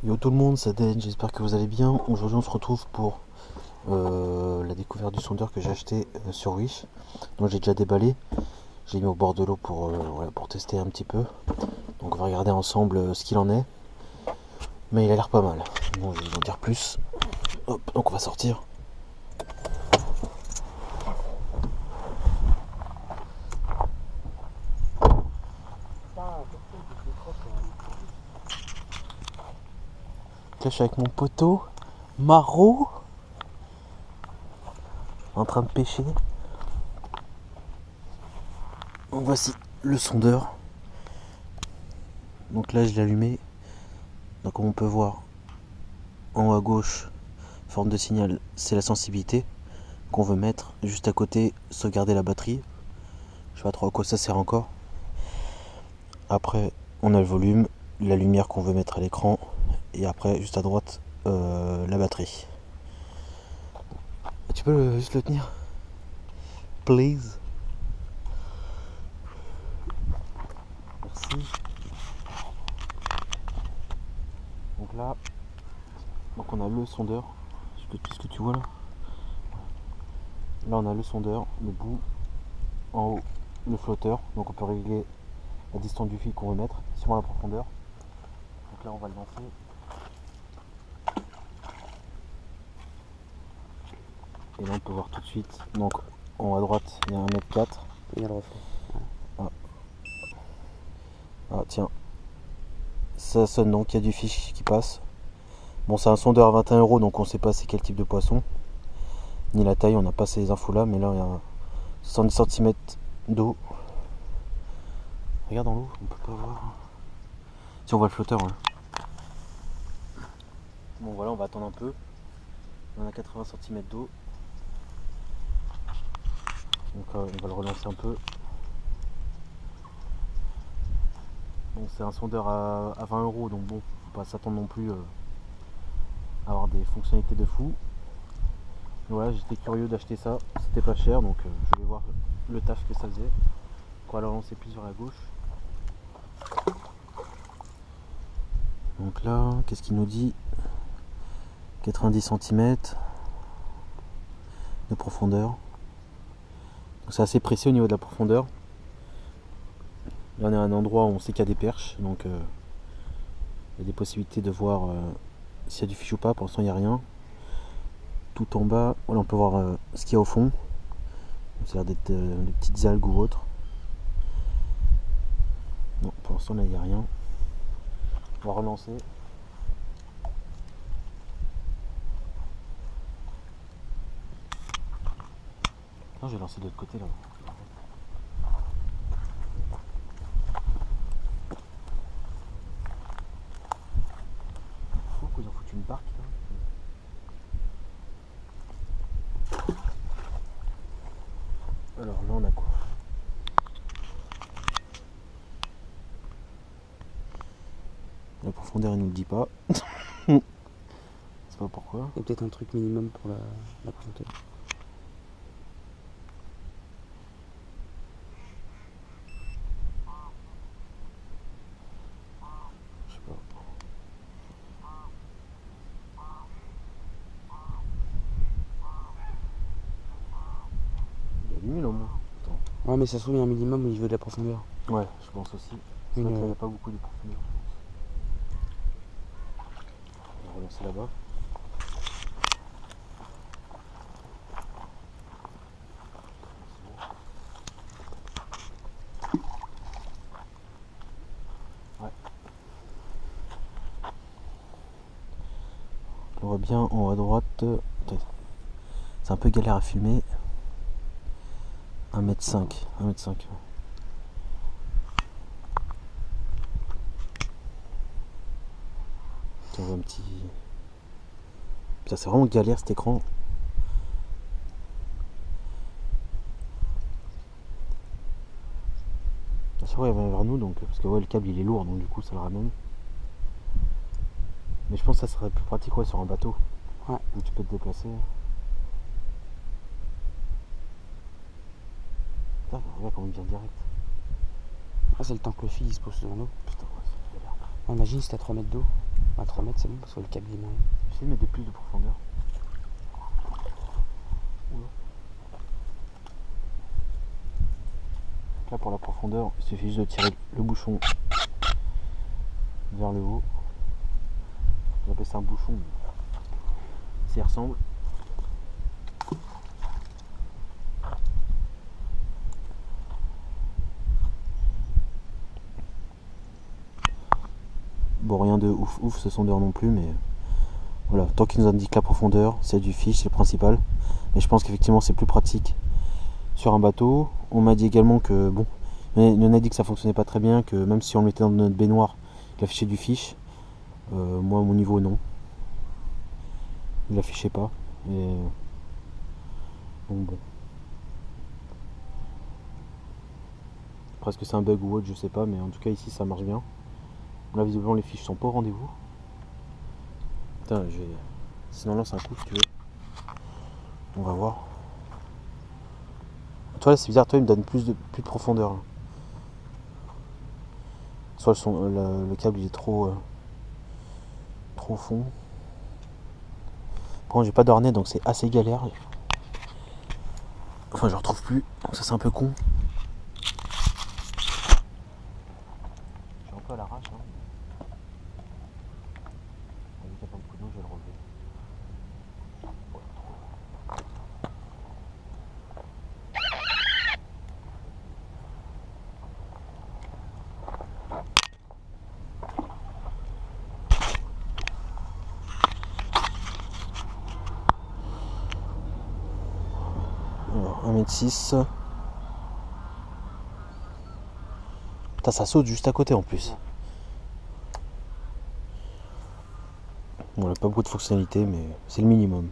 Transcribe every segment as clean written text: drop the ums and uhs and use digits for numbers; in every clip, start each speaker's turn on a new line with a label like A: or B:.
A: Yo tout le monde, c'est Den, j'espère que vous allez bien. Aujourd'hui on se retrouve pour la découverte du sondeur que j'ai acheté sur Wish. Donc j'ai déjà déballé, j'ai mis au bord de l'eau pour tester un petit peu. Donc on va regarder ensemble ce qu'il en est. Mais il a l'air pas mal. Bon, je vais vous en dire plus. Hop, donc on va sortir. Là je suis avec mon poteau Maro en train de pêcher. Donc voici le sondeur. Donc là je l'ai allumé. Donc comme on peut voir en haut à gauche, forme de signal, c'est la sensibilité qu'on veut mettre. Juste à côté, sauvegarder la batterie. Je sais pas trop à quoi ça sert encore. Après, on a le volume, la lumière qu'on veut mettre à l'écran. Et après, juste à droite, la batterie. Tu peux juste le tenir? Please. Merci. Donc là, donc on a le sondeur. Ce que tu vois là. Là, on a le sondeur, le bout. En haut, le flotteur. Donc on peut régler la distance du fil qu'on veut mettre, suivant la profondeur. Donc là, on va le lancer. Et là on peut voir tout de suite, donc en haut à droite il y a 1,4 m.
B: Il y a le reflet.
A: Ah tiens, ça sonne donc, il y a du fiche qui passe. Bon, c'est un sondeur à 21 € donc on sait pas c'est quel type de poisson, ni la taille, on n'a pas ces infos là, mais là il y a 70 cm d'eau. Regarde dans l'eau, on peut pas voir. Si on voit le flotteur. Hein. Bon voilà, on va attendre un peu. On a 80 cm d'eau. Donc on va le relancer un peu. Bon, c'est un sondeur à 20 € donc bon, faut pas s'attendre non plus à avoir des fonctionnalités de fou. Voilà, j'étais curieux d'acheter ça, c'était pas cher donc je voulais voir le taf que ça faisait. On va la lancer plus vers la gauche. Donc là, qu'est-ce qu'il nous dit? 90 cm de profondeur. C'est assez précis au niveau de la profondeur. Là on est à un endroit où on sait qu'il y a des perches, donc il y a des possibilités de voir s'il y a du fiche ou pas. Pour l'instant il n'y a rien. Tout en bas, voilà, on peut voir ce qu'il y a au fond. Ça a l'air d'être des petites algues ou autres. Non, pour l'instant là il n'y a rien. On va relancer. Non, j'ai lancé de l'autre côté là. Fou qu'ils ont foutu une barque là. Alors là on a quoi? La profondeur il nous le dit pas. C'est pas pourquoi.
B: Il y a peut-être un truc minimum pour la profondeur.
A: Je sais pas. Il y a 8000 au moins. Attends.
B: Ouais, mais ça se trouve, il y a un minimum au niveau de la profondeur.
A: Ouais, je pense aussi. C'est vrai qu'il n'y a pas beaucoup de profondeur. On va relancer là-bas. Ouais. On voit bien en haut à droite. C'est un peu galère à filmer. 1,5 m. 1,5 m. On voit un petit. Putain, c'est vraiment galère cet écran. C'est vrai, il va vers nous donc. Parce que ouais, le câble il est lourd donc du coup ça le ramène. Mais je pense que ça serait plus pratique ouais, sur un bateau.
B: Ouais.
A: Où tu peux te déplacer. Putain, regarde comment il vient direct.
B: Ah, c'est le temps que le fil il se pose dans l'eau.
A: Putain, ouais, c'est galère.
B: Imagine si t'as 3 mètres d'eau. À 3 mètres, c'est bon parce que le câble il est moins.
A: J'essaie de mettre de plus de profondeur. Oula. Là pour la profondeur, il suffit juste de tirer le bouchon vers le haut. J'appelle ça un bouchon, ça y ressemble. Bon, rien de ouf ce sondeur non plus, mais voilà, tant qu'il nous indique la profondeur, c'est du fiche, c'est le principal. Mais je pense qu'effectivement c'est plus pratique sur un bateau. On m'a dit également que bon, il en a dit que ça fonctionnait pas très bien, que même si on le mettait dans notre baignoire, il affichait du fiche. Moi à mon niveau non. Il affichait pas. Et bon. Après, est-ce que c'est un bug ou autre, je sais pas, mais en tout cas ici ça marche bien. Là visiblement les fiches sont pas au rendez-vous. Putain, je vais. Sinon lance un coup si tu veux. On va voir. Toi là c'est bizarre, toi il me donne plus de profondeur. Là. Soit le câble il est trop au fond. Bon, j'ai pas d'ornet donc c'est assez galère. Enfin je retrouve plus, donc ça c'est un peu con. Je suis un peu à l'arrache. Hein. Vu qu'il y a pas beaucoup d'eau, je vais le relever. Alors, 1,6 m. Putain, ça saute juste à côté en plus. Bon, on n'a pas beaucoup de fonctionnalités, mais c'est le minimum.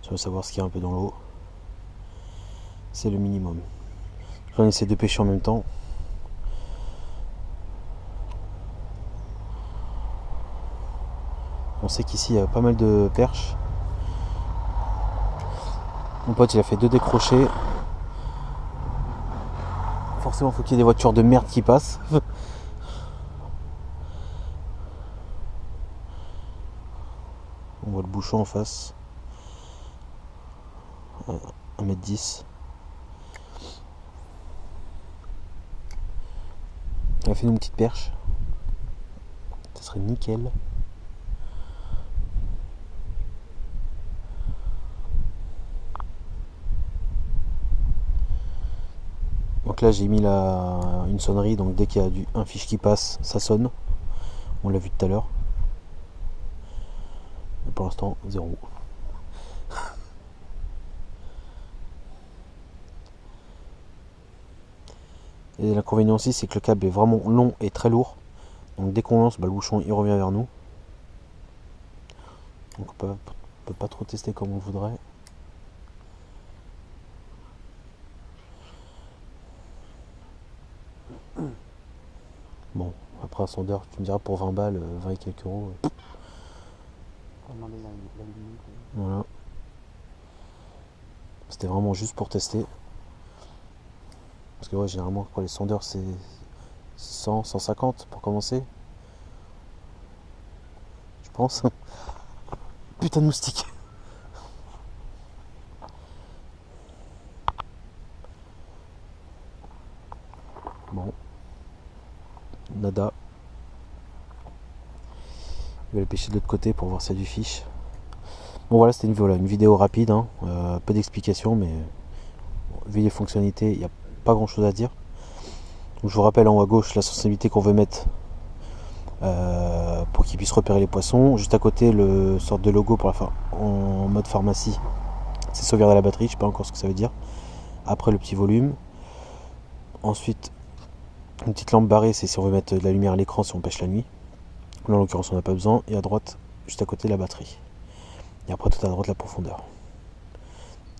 A: Si on veut savoir ce qu'il y a un peu dans l'eau, c'est le minimum. J'en essaie de pêcher en même temps. On sait qu'ici il y a pas mal de perches. Mon pote il a fait 2 décrochés. Forcément faut qu'il y ait des voitures de merde qui passent. On voit le bouchon en face. 1,10 m. Il a fait une petite perche. Ça serait nickel. Donc là j'ai mis une sonnerie, donc dès qu'il y a un fiche qui passe, ça sonne. On l'a vu tout à l'heure. Pour l'instant, 0. Et l'inconvénient aussi, c'est que le câble est vraiment long et très lourd. Donc dès qu'on lance, le bouchon il revient vers nous. Donc on peut pas trop tester comme on voudrait. Bon, après un sondeur, tu me diras pour 20 balles, 20 et quelques euros. Voilà. C'était vraiment juste pour tester. Parce que ouais, généralement pour les sondeurs c'est 100, 150 pour commencer. Je pense. Putain de moustique. Bon. Nada. Je vais aller pêcher de l'autre côté pour voir s'il y a du fiche. Bon voilà, c'était une vidéo rapide, hein. Peu d'explications, mais vu les fonctionnalités, il n'y a pas grand chose à dire. Donc, je vous rappelle en haut à gauche la sensibilité qu'on veut mettre pour qu'il puisse repérer les poissons. Juste à côté, le sorte de logo pour en mode pharmacie, c'est sauvegarde à la batterie, je sais pas encore ce que ça veut dire. Après le petit volume. Ensuite, une petite lampe barrée, c'est si on veut mettre de la lumière à l'écran si on pêche la nuit. Là en l'occurrence on n'a pas besoin. Et à droite, juste à côté, la batterie. Et après tout à droite la profondeur.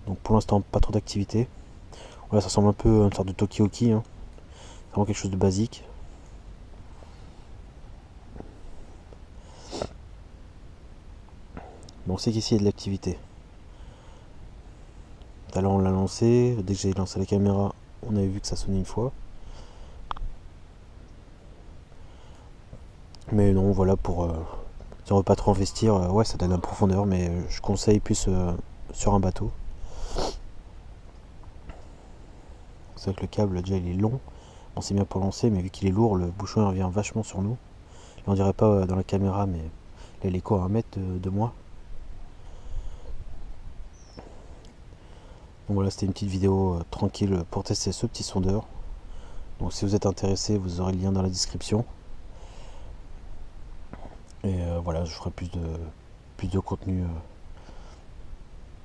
A: Donc pour l'instant pas trop d'activité. Voilà, ça ressemble un peu à une sorte de Tokioki, hein. C'est vraiment quelque chose de basique. Bon, on sait qu'ici il y a de l'activité. Tout à l'heure on l'a lancé, dès que j'ai lancé la caméra, on avait vu que ça sonnait une fois. Mais non, voilà pour Si on veut pas trop investir, ouais, ça donne en profondeur, mais je conseille plus sur un bateau. C'est vrai que le câble, déjà, il est long. On sait bien pour lancer, mais vu qu'il est lourd, le bouchon il revient vachement sur nous. Là, on dirait pas dans la caméra, mais là, il est quoi, à 1 mètre de moi. Donc voilà, c'était une petite vidéo tranquille pour tester ce petit sondeur. Donc si vous êtes intéressé, vous aurez le lien dans la description. Et voilà, je ferai plus de contenu.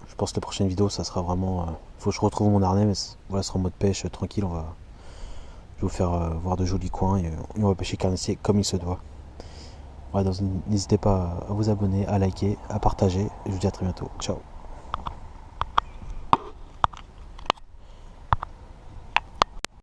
A: Je pense que la prochaine vidéo, ça sera vraiment... faut que je retrouve mon harnais, mais voilà, ce sera en mode pêche tranquille. Je vais vous faire voir de jolis coins et on va pêcher carnassier comme il se doit. Voilà, n'hésitez pas à vous abonner, à liker, à partager. Et je vous dis à très bientôt. Ciao.